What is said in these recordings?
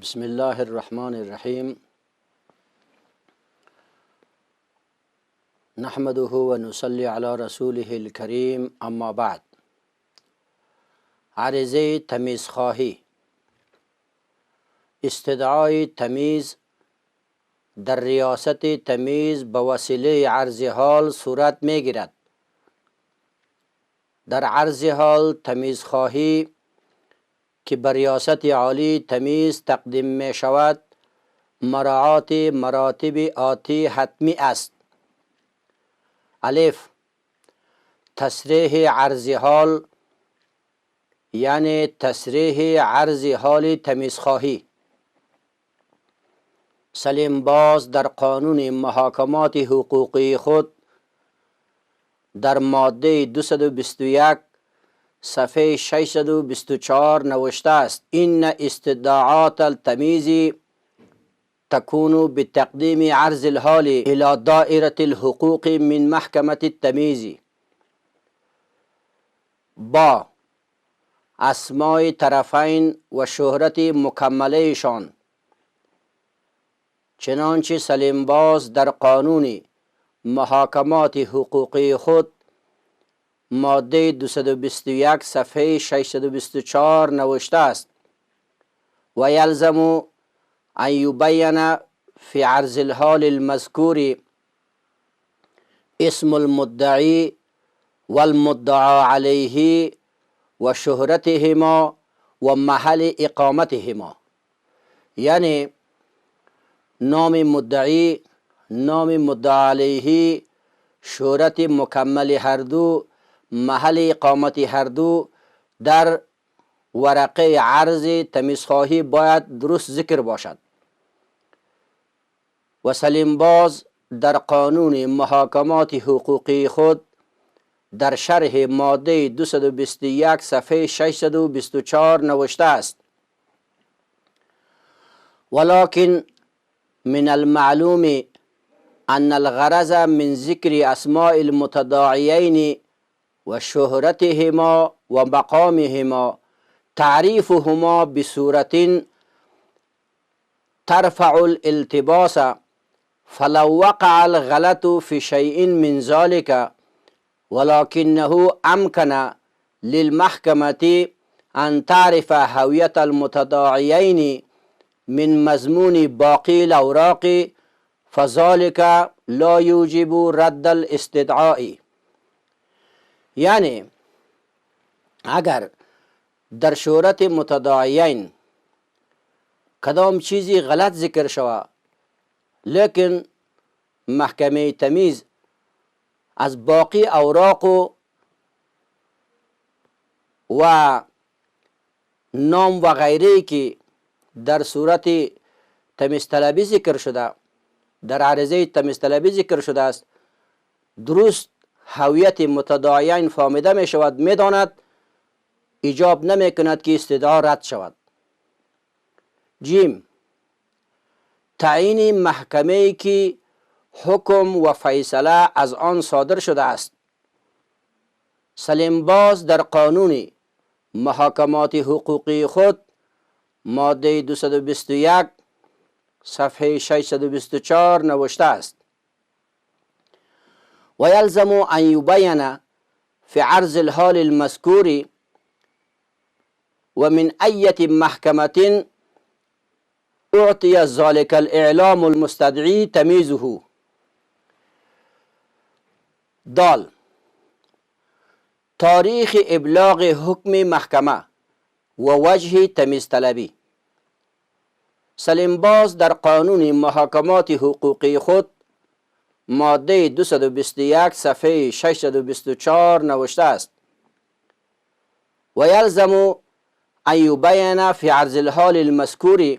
بسم الله الرحمن الرحیم. نحمده و نصلی علی رسوله الکریم. اما بعد، عرضه تمیزخواهی. استدعای تمیز در ریاست تمیز به وسیله عرض حال صورت می گیرد. در عرض حال تمیزخواهی که بر ریاست عالی تمیز تقدیم می شود، مراعات مراتب آتی حتمی است. الف، تصریح عرض حال، یعنی تصریح عرض حال تمیزخواهی. سلیم باز در قانون محاکمات حقوقی خود در ماده 221 صفحه 624 نوشته است: این استدعاءات التمیز تكون بتقدیم عرض الحال الى دائرة الحقوق من محکمة التمیز با اسماء طرفین و شهرت مکملهشان. چنانچه سلیم باز در قانون محاکمات حقوقی خود ماده 221 صفحه 624 نوشته است: و یلزم ان یبین فی عرض الحال المذکور اسم المدعی والمدعى علیه و شهرتهما و محل اقامتهما. یعنی نام مدعی، نام مدعی علیه، شهرت مکمل هر دو، محل اقامت هر دو در ورقه عرض تمیزخواهی باید درست ذکر باشد. و سلیم باز در قانون محاکمات حقوقی خود در شرح ماده 221 صفحه 624 نوشته است: ولكن من المعلوم ان الغرض من ذکر اسماء المتداعیین و شهرتهما و مقامهما تعریفهما بصورة ترفع الالتباس، فلو وقع الغلط في شيء من ذلك ولكنه أمكن للمحكمة أن تعرف هوية المتداعيين من مضمون باقي الأوراق فذلك لا يوجب رد الاستدعاء. یعنی اگر در شهرت متداعیین کدام چیزی غلط ذکر شود، لیکن محکمه تمیز از باقی اوراق و نام و غیره که در صورت تمیز طلبی ذکر شده، در عرضه تمیز طلبی ذکر شده است، درست هویت متداعیین فهمیده می شود، می داند، ایجاب نمی کند که استدعا رد شود. جیم، تعیین محکمه که حکم و فیصله از آن صادر شده است. سلیم باز در قانون محاکمات حقوقی خود ماده 221 صفحه 624 نوشته است: و یلزم ان یبین فی عرض الحال المذکور و من ایت محکمة اعطی ذلك الاعلام المستدعی تمیزه. دال، تاریخ ابلاغ حکم محکمه و وجه تمیز طلبی. سلیم باز در قانون محاکمات حقوقی خود ماده 221 صفحه 624 نوشته است: و یلزم ان یبین فی عرض الحال المذکور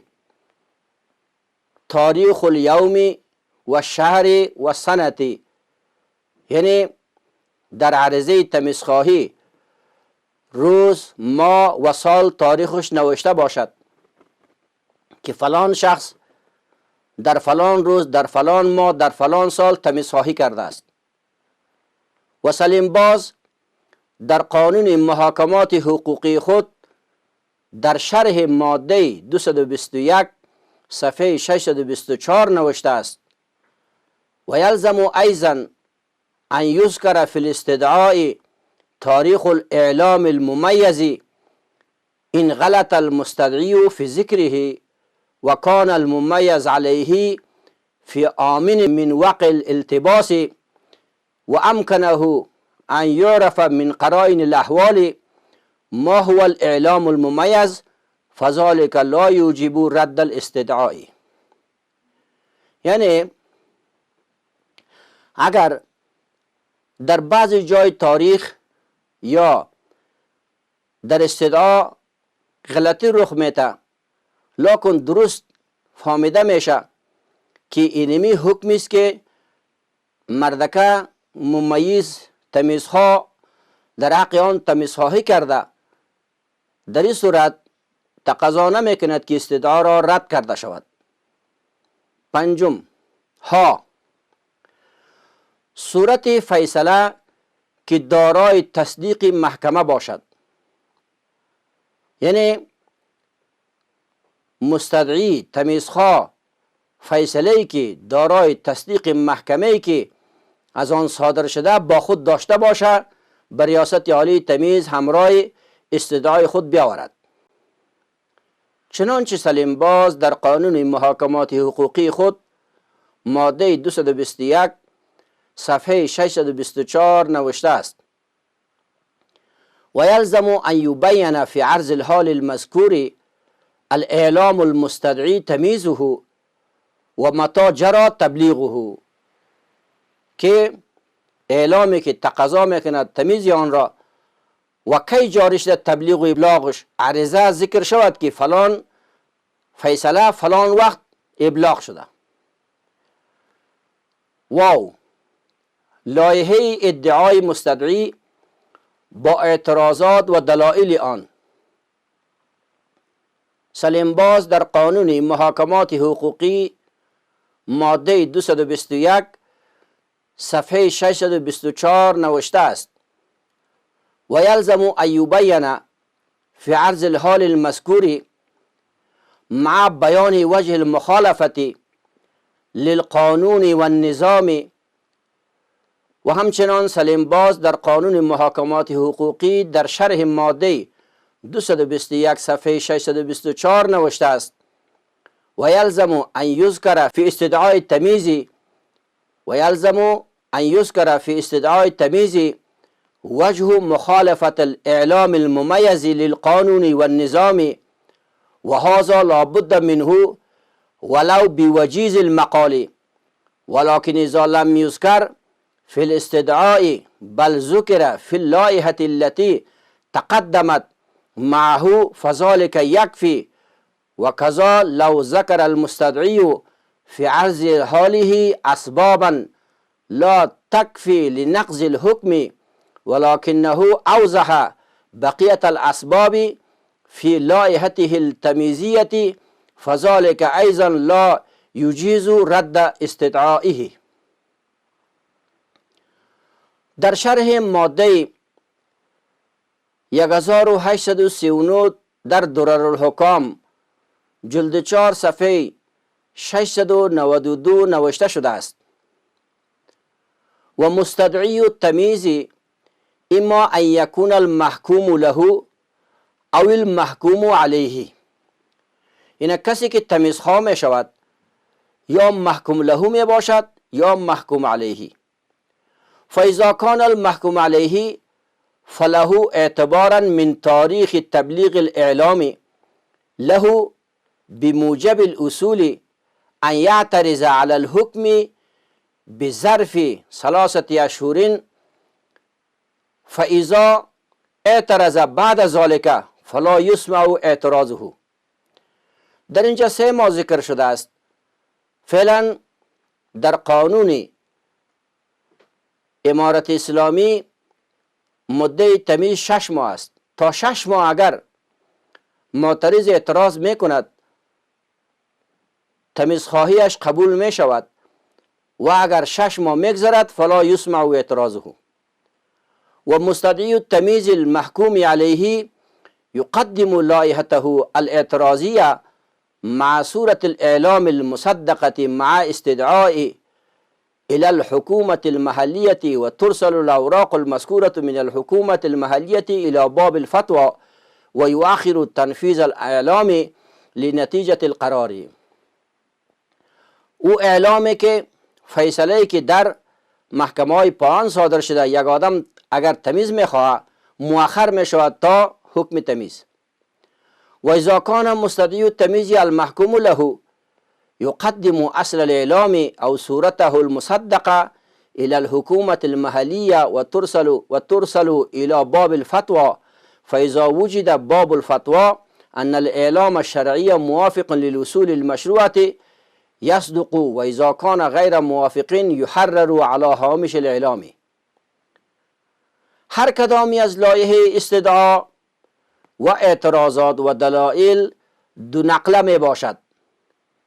تاریخ الیوم و شهر و سنت. یعنی در عرضه تمیزخواهی روز، ماه و سال تاریخش نوشته باشد که فلان شخص در فلان روز، در فلان ماه، در فلان سال تمیزخواهی کرده است. و سلیم باز در قانون محاکمات حقوقی خود در شرح ماده 221 صفحه 624 نوشته است: و یلزم ایضا ان یذکر فی الاستدعاء تاریخ الاعلام الممیز ان غلط المستدعی فی ذکره و کان الممیز علیه فی آمن من وقع الالتباس و امکنه ان یعرف من قرائن الاحوال ما هو الاعلام الممیز فذلك لا یوجب رد الاستدعاء. یعنی اگر در بعضی جای تاریخ یا در استدعا غلطی رخ میده، لکن درست فهمیده میشه که اینمی حکمی است که مردکه ممیز تمیزها در حق آن تمیزخواهی کرده، در این صورت تقاضا نمیکند که استدعا را رد کرده شود. پنجم، ها صورت فیصله که دارای تصدیق محکمه باشد. یعنی مستدعی تمیزخواه فیصله که دارای تصدیق محکمه که از آن صادر شده با خود داشته باشه، بر ریاست عالی تمیز همراه استدعای خود بیاورد. چنانچه سلیم باز در قانون محاکمات حقوقی خود ماده 221 صفحه 624 نوشته است: و یلزم ان یبین فی عرض الحال المذکور الاعلام المستدعی تمیزه و متى جرى تبلیغه، که اعلامی که تقاضا میکند تمیز آن را و کی جاری شده تبلیغ و ابلاغش، عرضه ذکر شود که فلان فیصله فلان وقت ابلاغ شده. واو لایحه ادعای مستدعی با اعتراضات و دلایل آن. سلیم باز در قانون محاکمات حقوقی ماده 221 صفحه 624 نوشته است: و یلزم ان یبین فی عرض الحال المذکور مع بیان وجه المخالفة للقانون و النظام. و همچنان سلیم باز در قانون محاکمات حقوقی در شرح ماده 221 صفحه 624 نوشته است: و یلزم ان یذکر فی استدعاء التمیز وجه مخالفة الاعلام الممیز للقانون والنظام و هذا لابد منه ولو بوجیز المقال، ولكن اذا لم يذكر في الاستدعاء بل ذكر في اللائحة التي تقدمت معه فذلك يكفي، وكذا لو ذكر المستدعي في عرض حاله أسبابا لا تكفي لنقض الحكم ولكنه أوضح بقية الأسباب في لائحته التمييزية فذلك أيضا لا يجيز رد استدعائه. در شرح ماده 1839 در دررالحکام جلد 4 صفحه 692 نوشته شده است: و مستدعی التمیز اما ان یکون المحکوم له او المحکوم علیه. این کسی که تمیزخواه می شود یا محکوم له می باشد یا محکوم علیه. فاذا کان المحکوم علیه فله اعتبارا من تاریخ تبلیغ الاعلام له بموجب الاصول ان يعترض على الحكم بظرف 3 اشهر، فاذا اعترض بعد ذلك فلا يسمع اعتراضه. در اینجا 3 ماه ذکر شده است. فعلا در قانون امارت اسلامی مدت تمیز 6 ماه است. تا 6 ماه اگر معترض اعتراض میکند تمیزخواهیش قبول می شود و اگر 6 ماه میگذرد فلا یسمع اعتراضه. و مستدعی التمیز المحکوم علیه يقدم لائحته الاعتراضية مع صورة الإعلام المصدقة مع استدعاء إلى الحكومة المحلية، وترسل الأوراق المذكورة من الحكومة المحلية إلى باب الفتوى، ويؤخر التنفيذ الإعلامي لنتیجه القراری. او اعلامی که فیصله که در محکمه های پایان صادر شده یک آدم اگر تمیز میخواه مؤخر میشود تا حکم تمیز. و اذا کان مستدعی التمیز المحکوم له يقدم اصل الاعلام او صورته المصدقه الى الحكومه المحليه وترسل الى باب الفتوى. فاذا وجد باب الفتوى أن الإعلام الشرعي موافق للوصول المشروعة يصدق، وإذا كان غير موافق يحرر على هامش الإعلام. هر کدامی از لایحه استدعا و اعتراضات و دلائل دو نقله می باشد.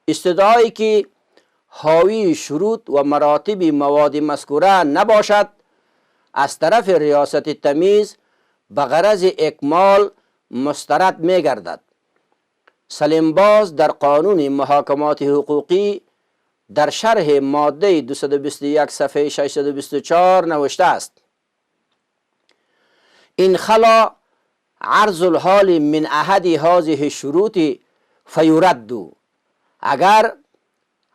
استدعایی که حاوی شروط و مراتب مواد مذکوره نباشد از طرف ریاست تمیز به غرض اکمال مسترد می گردد. سلیم باز در قانون محاکمات حقوقی در شرح ماده 221 صفحه 624 نوشته است: این خلا عرض الحال من احد هذه الشروط فیرد. اگر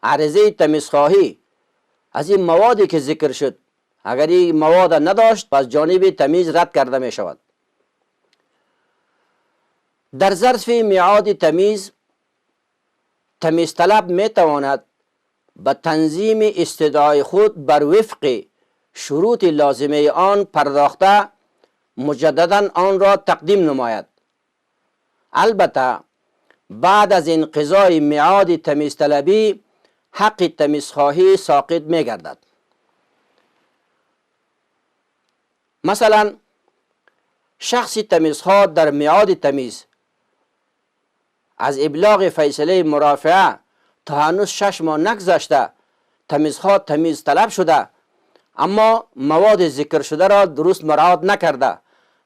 عرضه تمیزخواهی از این موادی که ذکر شد اگر این مواد نداشت پس جانب تمیز رد کرده می شود. در ظرف میعاد تمیز طلب می تواند به تنظیم استدعای خود بر وفق شروط لازمه آن پرداخته مجددا آن را تقدیم نماید. البته بعد از انقضای میعاد تمیز طلبی حق تمیزخواهی ساقط می گردد. مثلا شخص تمیزخواه در میعاد تمیز از ابلاغ فیصله مرافعه تا هنوز 6 ماه نگذشته تمیزخواه تمیز طلب شده اما مواد ذکر شده را درست مراعات نکرده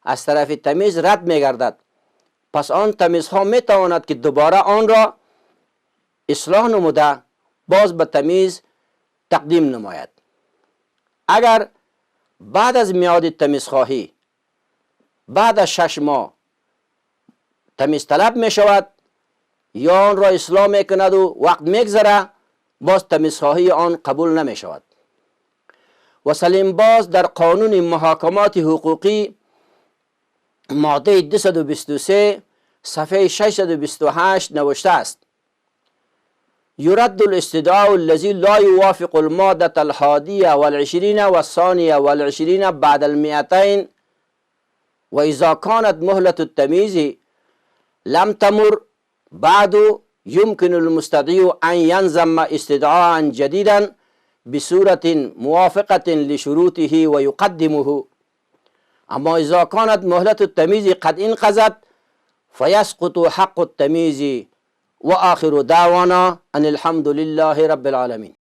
از طرف تمیز رد می گردد. پس آن تمیزخواه می تواند که دوباره آن را اصلاح نموده باز به تمیز تقدیم نماید. اگر بعد از میعاد تمیزخواهی بعد از 6 ماه تمیز طلب می شود یا آن را اصلاح می کند و وقت می گذره باز تمیزخواهی آن قبول نمی شود. و سلیم باز در قانون محاکمات حقوقی ماده 223 صفحه 628 نوشته است: يرد الاستدعاء الذي لا يوافق المادة 21 و22 بعد 200 وإذا كانت مهلة التمييز لم تمر بعد يمكن المستدعي أن ينظم استدعاء جديدا بصورة موافقة لشروطه ويقدمه. أما إذا كانت مهلة التمييز قد انقضت فيسقط حق التمييز. وآخر دعوانا أن الحمد لله رب العالمين.